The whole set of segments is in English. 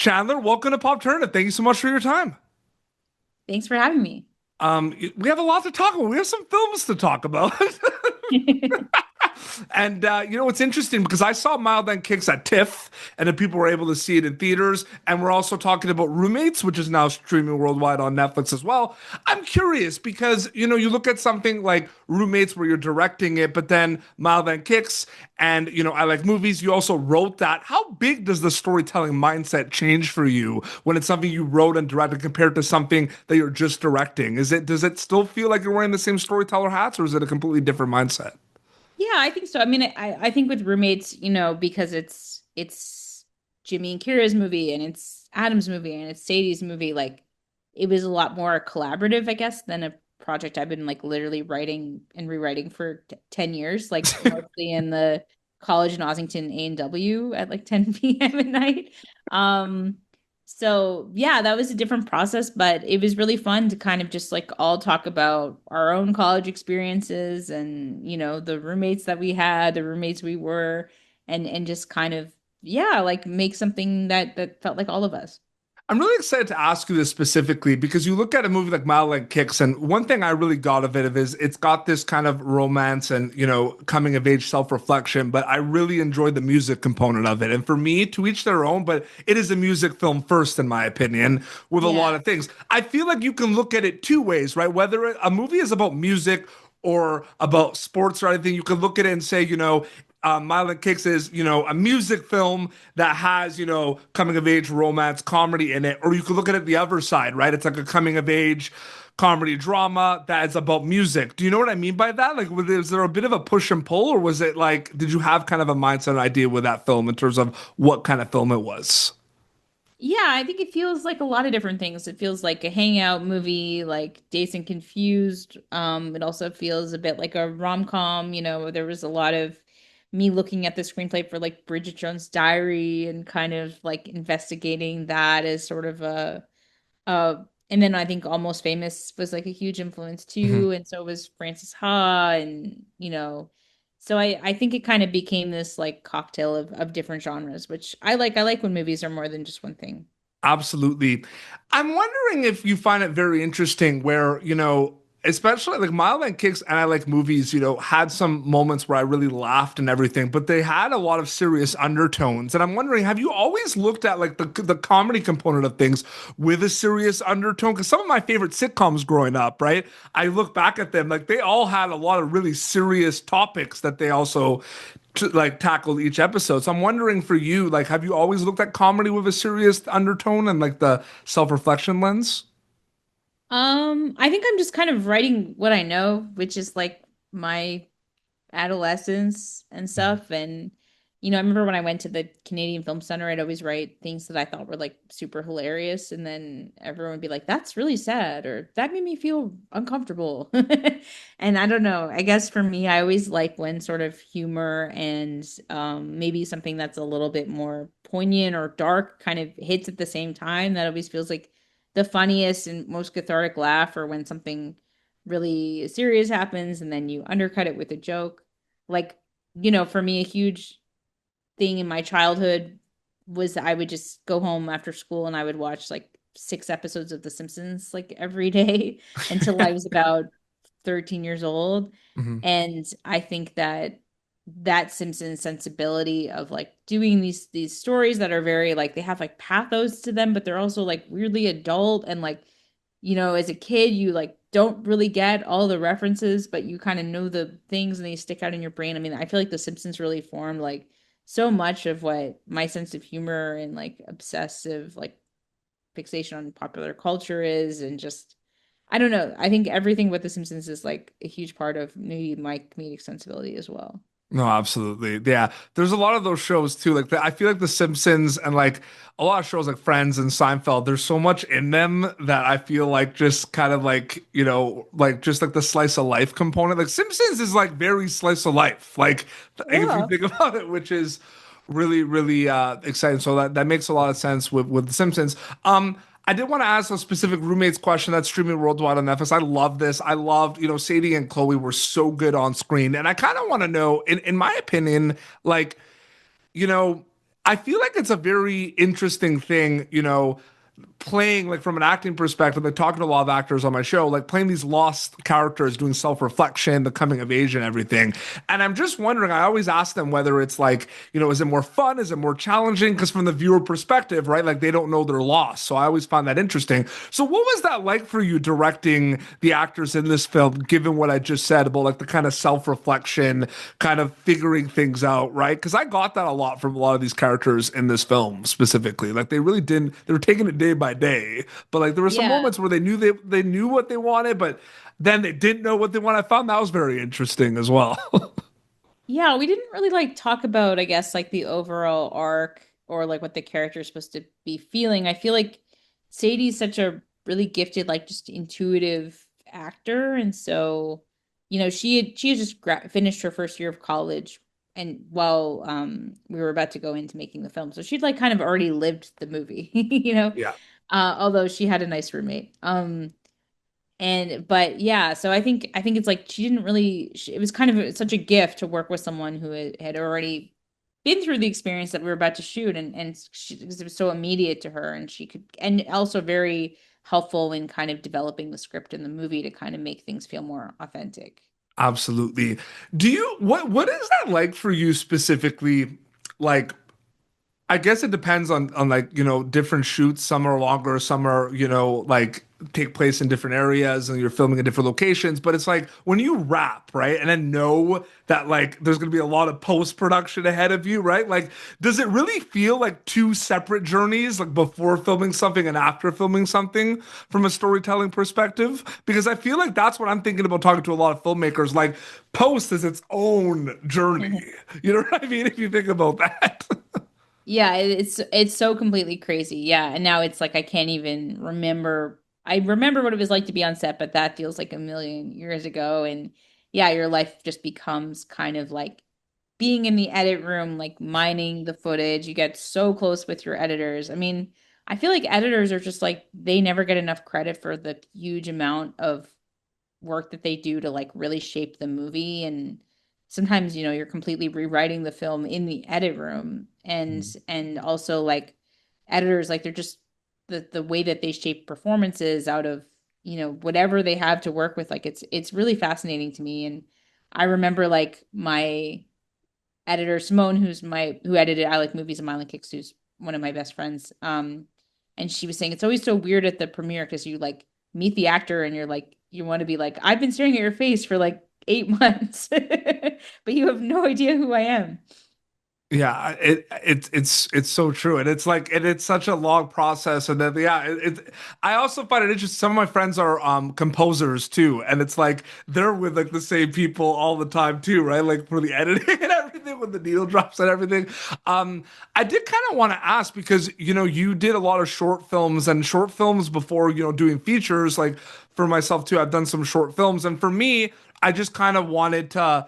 Chandler, welcome to Pop Turnip. Thank you so much for your time. Thanks for having me. We have a lot to talk about. We have some films to talk about. And it's interesting because I saw Mild and Kicks at TIFF, and then people were able to see it in theaters. And we're also talking about Roommates, which is now streaming worldwide on Netflix as well. I'm curious because you look at something like Roommates where you're directing it, but then Mild and Kicks, and I like movies. You also wrote that. How big does the storytelling mindset change for you when it's something you wrote and directed compared to something that you're just directing? Does it still feel like you're wearing the same storyteller hats, or is it a completely different mindset? Yeah, I think so. I mean, I think with roommates, because it's Jimmy and Kira's movie and it's Adam's movie and it's Sadie's movie, like it was a lot more collaborative, I guess, than a project I've been like literally writing and rewriting for 10 years, like mostly in the college in Ossington A&W at like 10 p.m. at night. Um, So yeah, that was a different process, but it was really fun to kind of just like all talk about our own college experiences and the roommates that we had, the roommates we were, and just kind of yeah, like make something that felt like all of us. I'm really excited to ask you this specifically because you look at a movie like Mile Like Kicks, and one thing I really got of it is it's got this kind of romance and coming of age self reflection, but I really enjoyed the music component of it. And for me, to each their own, but it is a music film first, in my opinion, with a Yeah. lot of things. I feel like you can look at it two ways, right? Whether a movie is about music or about sports or anything, you can look at it and say, Mile and Kicks is, a music film that has, coming of age romance comedy in it. Or you could look at it the other side, right? It's like a coming of age comedy drama that is about music. Do you know what I mean by that? Like, was there a bit of a push and pull, or was it like, did you have kind of a mindset and idea with that film in terms of what kind of film it was? Yeah, I think it feels like a lot of different things. It feels like a hangout movie, like Dazed and Confused. It also feels a bit like a rom-com. There was a lot of me looking at the screenplay for like Bridget Jones' Diary and kind of like investigating that as sort of uh, and then I think Almost Famous was like a huge influence Mhm. too, and so was Frances Ha, and so I think it kind of became this like cocktail of different genres, which I like. I like when movies are more than just one thing. Absolutely. I'm wondering if you find it very interesting where, especially like Mild and Kicks and I like movies, had some moments where I really laughed and everything, but they had a lot of serious undertones. And I'm wondering, have you always looked at like the comedy component of things with a serious undertone? Because some of my favorite sitcoms growing up, right? I look back at them, like they all had a lot of really serious topics that they also like tackle each episode. So I'm wondering for you, like, have you always looked at comedy with a serious undertone and like the self-reflection lens? I think I'm just kind of writing what I know, which is like my adolescence and stuff. And, I remember when I went to the Canadian Film Center, I'd always write things that I thought were like super hilarious. And then everyone would be like, that's really sad, or that made me feel uncomfortable. And I don't know. I guess for me, I always like when sort of humor and maybe something that's a little bit more poignant or dark kind of hits at the same time. That always feels like the funniest and most cathartic laugh, or when something really serious happens and then you undercut it with a joke. Like, for me, a huge thing in my childhood was I would just go home after school and I would watch like 6 episodes of The Simpsons like every day until I was about 13 years old. Mhm. And I think that Simpsons sensibility of like doing these stories that are very like they have like pathos to them, but they're also like weirdly adult and like as a kid you like don't really get all the references, but you kind of know the things and they stick out in your brain. I mean, I feel like The Simpsons really formed like so much of what my sense of humor and like obsessive like fixation on popular culture is, and just I don't know. I think everything with The Simpsons is like a huge part of maybe my comedic sensibility as well. No, absolutely. Yeah. There's a lot of those shows too. Like I feel like The Simpsons and like a lot of shows like Friends and Seinfeld, there's so much in them that I feel like just kind of like, like just like the slice of life component. Like Simpsons is like very slice of life. Like if you Yeah. think about it, which is really, really exciting. So that makes a lot of sense with The Simpsons. I did want to ask a specific roommates question that's streaming worldwide on Netflix. I love this. I loved, Sadie and Chloe were so good on screen. And I kind of want to know, in my opinion, like, you know, I feel like it's a very interesting thing, playing like from an acting perspective, like talking to a lot of actors on my show, like playing these lost characters, doing self-reflection, the coming of age and everything. And I'm just wondering, I always ask them whether it's like, is it more fun? Is it more challenging? Because from the viewer perspective, right, like they don't know they're lost. So I always find that interesting. So what was that like for you directing the actors in this film, given what I just said about like the kind of self-reflection, kind of figuring things out, right? Because I got that a lot from a lot of these characters in this film specifically. Like they really didn't, they were taking it day by day, but like there were some Yeah. moments where they knew what they wanted, but then they didn't know what they wanted. I found that was very interesting as well. Yeah, we didn't really like talk about, I guess, like the overall arc or like what the character is supposed to be feeling. I feel like Sadie's such a really gifted, like just intuitive actor, and so she had just finished her first year of college, and while we were about to go into making the film, so she'd like kind of already lived the movie, Yeah, although she had a nice roommate. And but yeah, so I think it's like she didn't really it was kind of such a gift to work with someone who had already been through the experience that we were about to shoot, because it was so immediate to her, and she could, and also very helpful in kind of developing the script and the movie to kind of make things feel more authentic. absolutely. What is that like for you specifically? Like I guess it depends on like, different shoots. Some are longer, some are, like take place in different areas and you're filming in different locations. But it's like when you wrap, right? And then know that like there's gonna be a lot of post-production ahead of you, right? Like, does it really feel like two separate journeys, like before filming something and after filming something from a storytelling perspective? Because I feel like that's what I'm thinking about talking to a lot of filmmakers. Like post is its own journey. You know what I mean? If you think about that. Yeah, it's so completely crazy. Yeah, and now it's like I can't even remember. I remember what it was like to be on set, but that feels like a million years ago. And yeah, your life just becomes kind of like being in the edit room, like mining the footage. You get so close with your editors. I mean, I feel like editors are just like they never get enough credit for the huge amount of work that they do to like really shape the movie. And sometimes you're completely rewriting the film in the edit room, and also like editors, like they're just the way that they shape performances out of whatever they have to work with. Like it's really fascinating to me. And I remember like my editor Simone, who edited I Like Movies and Mile and Kicks, who's one of my best friends. And she was saying it's always so weird at the premiere because you like meet the actor and you're like you want to be like, I've been staring at your face for like 8 months, but you have no idea who I am. Yeah, it's so true, and it's like, and it's such a long process, and then yeah, I also find it interesting. Some of my friends are composers too, and it's like they're with like the same people all the time too, right? Like for the editing and everything, with the needle drops and everything. Um, I did kind of want to ask because you did a lot of short films and short films before doing features. Like for myself too, I've done some short films, and for me, I just kind of wanted to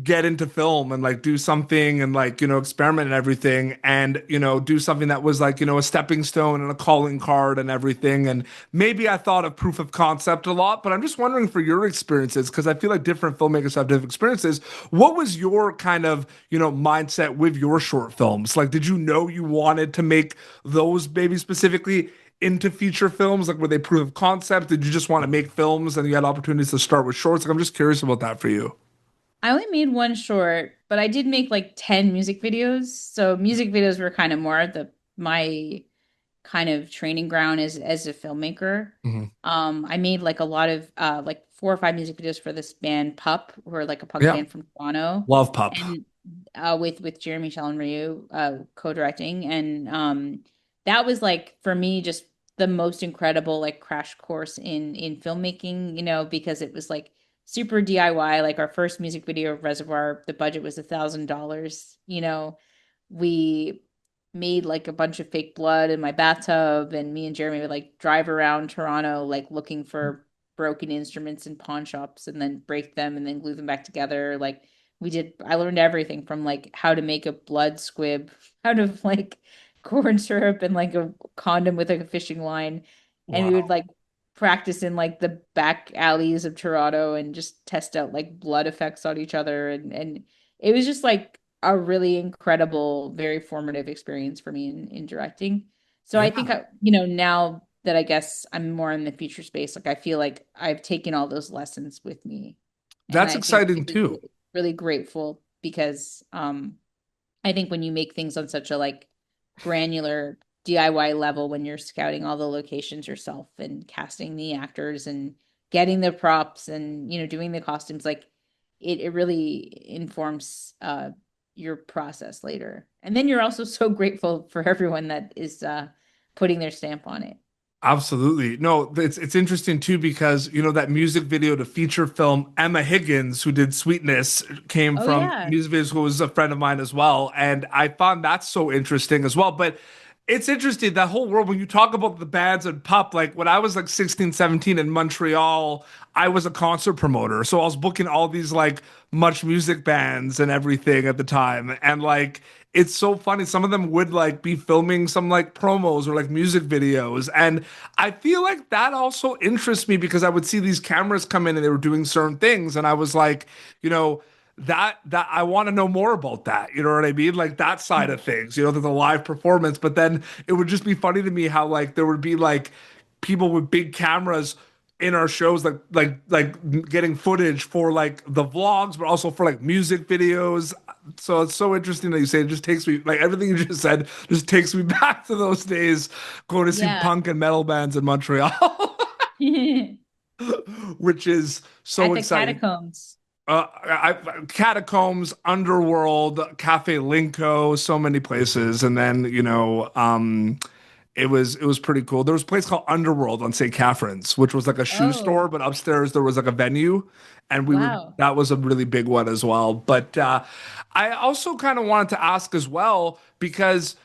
get into film and like do something and like experiment and everything, and do something that was like a stepping stone and a calling card and everything. And maybe I thought of proof of concept a lot, but I'm just wondering for your experiences, because I feel like different filmmakers have different experiences. What was your kind of mindset with your short films? Like, did you know you wanted to make those maybe specifically into feature films? Like, were they proof of concept? Did you just want to make films and you had opportunities to start with shorts? Like, I'm just curious about that for you. I only made one short, but I did make like 10 music videos. So music videos were kind of more the my kind of training ground as a filmmaker. Mhm. I made like a lot of like 4 or 5 music videos for this band Pup, who are like a punk Yeah, band from Toronto, love Pup. and with Jeremy Shell and Ryu co-directing. And that was like for me just the most incredible like crash course in filmmaking, because it was like super DIY. Like our first music video, Reservoir, the budget was $1,000. We made like a bunch of fake blood in my bathtub, and me and Jeremy would like drive around Toronto like looking for broken instruments in pawn shops and then break them and then glue them back together. Like I learned everything from like how to make a blood squib, how to like corn syrup and like a condom with like a fishing line. And we would Wow. like practice in like the back alleys of Toronto and just test out like blood effects on each other. And it was just like a really incredible, very formative experience for me in directing. So I think Yeah. now that I guess I'm more in the future space, like I feel like I've taken all those lessons with me. And That's I think exciting really, too. really grateful because I think when you make things on such a like granular DIY level, when you're scouting all the locations yourself and casting the actors and getting the props and doing the costumes, like it really informs your process later. And then you're also so grateful for everyone that is putting their stamp on it. Absolutely. No, it's interesting too because that music video to feature film Emma Higgins, who did Sweetness, came Oh from yeah. music videos, who was a friend of mine as well, and I found that so interesting as well. But it's interesting that whole world when you talk about the bands and pop, like when I was like 16, 17 in Montreal, I was a concert promoter, so I was booking all these like much music bands and everything at the time, and like it's so funny. Some of them would like be filming some like promos or like music videos. And I feel like that also interests me because I would see these cameras come in and they were doing certain things. And I was like, you know, that I want to know more about that. You know what I mean? Like that side of things, the live performance. But then it would just be funny to me how like there would be like people with big cameras in our shows like getting footage for like the vlogs but also for like music videos. So it's so interesting that you say it just takes me like everything you just said just takes me back to those days going to see Yeah. punk and metal bands in Montreal. Which is so At the exciting. catacombs. Catacombs, Underworld, Cafe Linko, so many places, and then it was pretty cool. There was a place called Underworld on St. Catherine's, which was like a shoe store, Oh, but upstairs there was like a venue, and we would wow. that was a really big one as well. But I also kind of wanted to ask as well because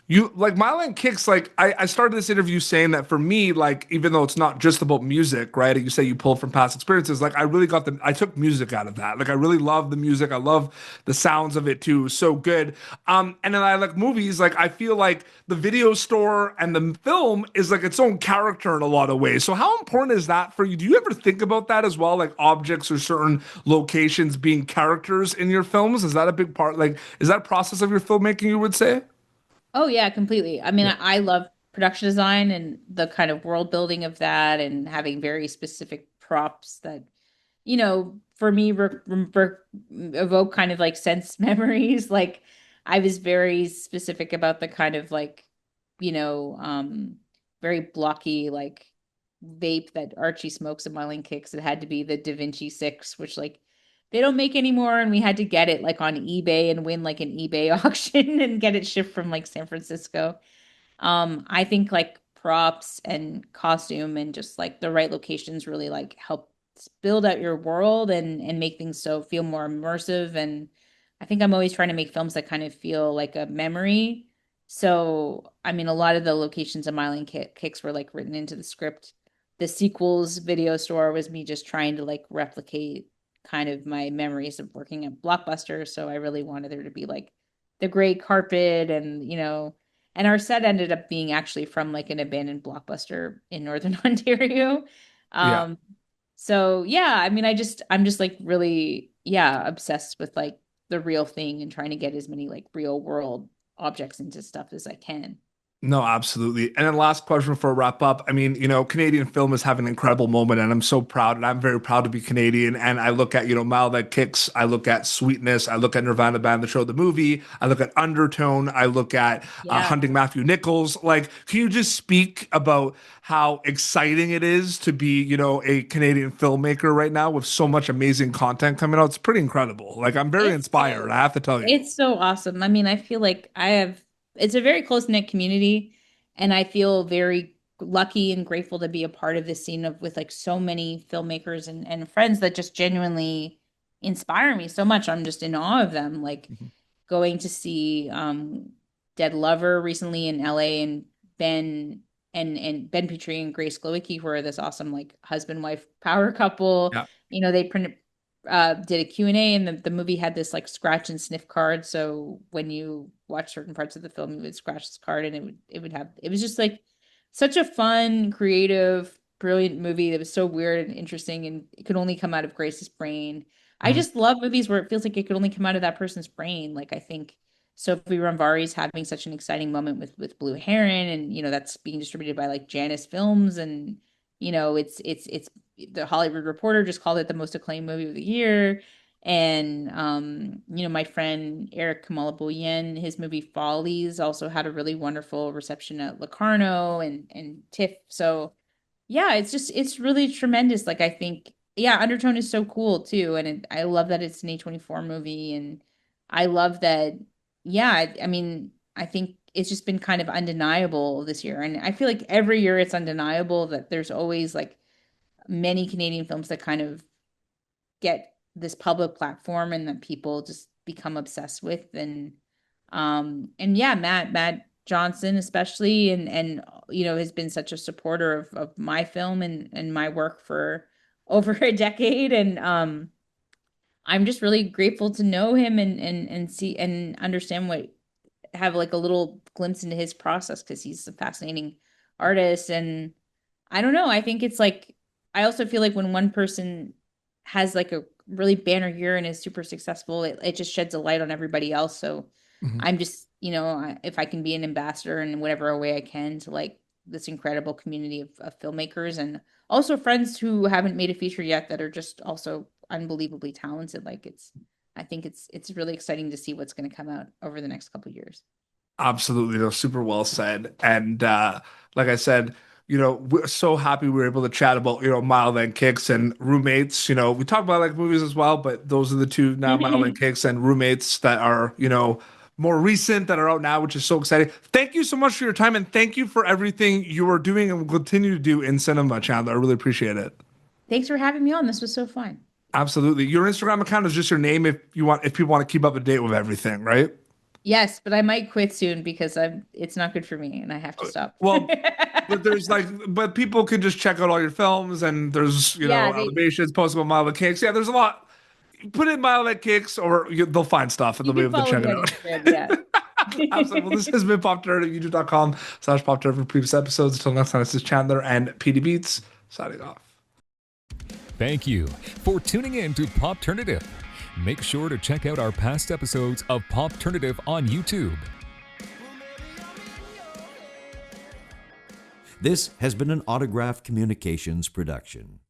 you like Mylan Kicks, like I started this interview saying that for me, like even though it's not just about music, right? You say you pull from past experiences, like I took music out of that. Like I really love the music. I love the sounds of it too. So good. And then I like movies, like I feel like the video store and the film is like its own character in a lot of ways. So how important is that for you? Do you ever think about that as well? Like objects or certain locations being characters in your films? Is that a big part? Like, is that a process of your filmmaking, you would say? Oh yeah, completely. I mean, Yeah. I love production design and the kind of world building of that and having very specific props that, for me evoke kind of like sense memories. Like I was very specific about the kind of like, you know, um, very blocky like vape that Archie smokes in Myling Kicks. It had to be the Da Vinci 6, which like they don't make anymore, and we had to get it like on eBay and win like an eBay auction and get it shipped from like San Francisco. I think like props and costume and just like the right locations really like help build out your world and make things so feel more immersive. And I think I'm always trying to make films that kind of feel like a memory. So, I mean, a lot of the locations of Myling Kicks were like written into the script. The sequels video store was me just trying to like replicate kind of my memories of working at Blockbuster. So I really wanted there to be like the gray carpet and, and our set ended up being actually from like an abandoned Blockbuster in Northern Ontario. Yeah. Um, so yeah, I mean, I'm just like really, yeah, obsessed with like the real thing and trying to get as many like real world objects into stuff as I can. No, absolutely. And then last question before I wrap up. I mean, Canadian film is having an incredible moment and I'm so proud and I'm very proud to be Canadian. And I look at, Mile That Kicks, I look at Sweetness, I look at Nirvana Band, the show, the movie, I look at Undertone, I look at Yeah. Hunting Matthew Nichols. Like, can you just speak about how exciting it is to be, a Canadian filmmaker right now with so much amazing content coming out? It's pretty incredible. Like, I'm very It's inspired, so I have to tell you. it's so awesome. I mean, I feel like it's a very close-knit community, and I feel very lucky and grateful to be a part of this scene with like so many filmmakers and friends that just genuinely inspire me so much. I'm just in awe of them. Like Mhm. going to see Dead Lover recently in LA and Ben Ben Petrie and Grace Glowicki, who are this awesome like husband wife power couple. Yeah. They did a Q&A and the movie had this like scratch and sniff card. So when you watch certain parts of the film, you would scratch this card and it was just like such a fun, creative, brilliant movie that was so weird and interesting and it could only come out of Grace's brain. I just love movies where it feels like it could only come out of that person's brain. Like I think Sophie Ramvari having such an exciting moment with Blue Heron, and that's being distributed by like Janus Films, and it's the Hollywood Reporter just called it the most acclaimed movie of the year. And my friend Eric Kamalabuyan, his movie Follies also had a really wonderful reception at Locarno and TIFF. So yeah, it's really tremendous. Like I think, yeah, Undertone is so cool too, and I love that it's an A24 movie, and I love that. Yeah, I mean, I think it's just been kind of undeniable this year, and I feel like every year it's undeniable that there's always like many Canadian films that kind of get this public platform and that people just become obsessed with. And yeah, Matt Johnson especially, and has been such a supporter of my film and my work for over a decade. And I'm just really grateful to know him and see and understand what have like a little glimpse into his process, because he's a fascinating artist. And I don't know. I think it's like, I also feel like when one person has like a really banner year and is super successful, it just sheds a light on everybody else. So Mhm. I'm just, if I can be an ambassador in whatever way I can to like this incredible community of filmmakers, and also friends who haven't made a feature yet that are just also unbelievably talented. Like I think it's really exciting to see what's going to come out over the next couple of years. Absolutely, no, super well said. And like I said, we're so happy we were able to chat about, Mile End Kicks and Roommates. We talk about like movies as well, but those are the two now, Mile End Kicks and Roommates, that are, more recent, that are out now, which is so exciting. Thank you so much for your time, and thank you for everything you are doing and will continue to do in cinema, Chandler. I really appreciate it. Thanks for having me on. This was so fun. Absolutely. Your Instagram account is just your name if people want to keep up to date with everything, right? Yes, but I might quit soon because it's not good for me and I have to stop. Well, but but people can just check out all your films, and there's, Yeah, elevations, post about Mile Cakes. Yeah, there's a lot. Put in Mile Cakes, or they'll find stuff and you they'll be can able to follow check me it on out. Instagram. Yeah. Absolutely. Well, this has been Pop Turd at youtube.com/PopTurd for previous episodes. Until next time, this is Chandler and PD Beats signing off. Thank you for tuning in to Popternative. Make sure to check out our past episodes of Popternative on YouTube. This has been an Autograph Communications production.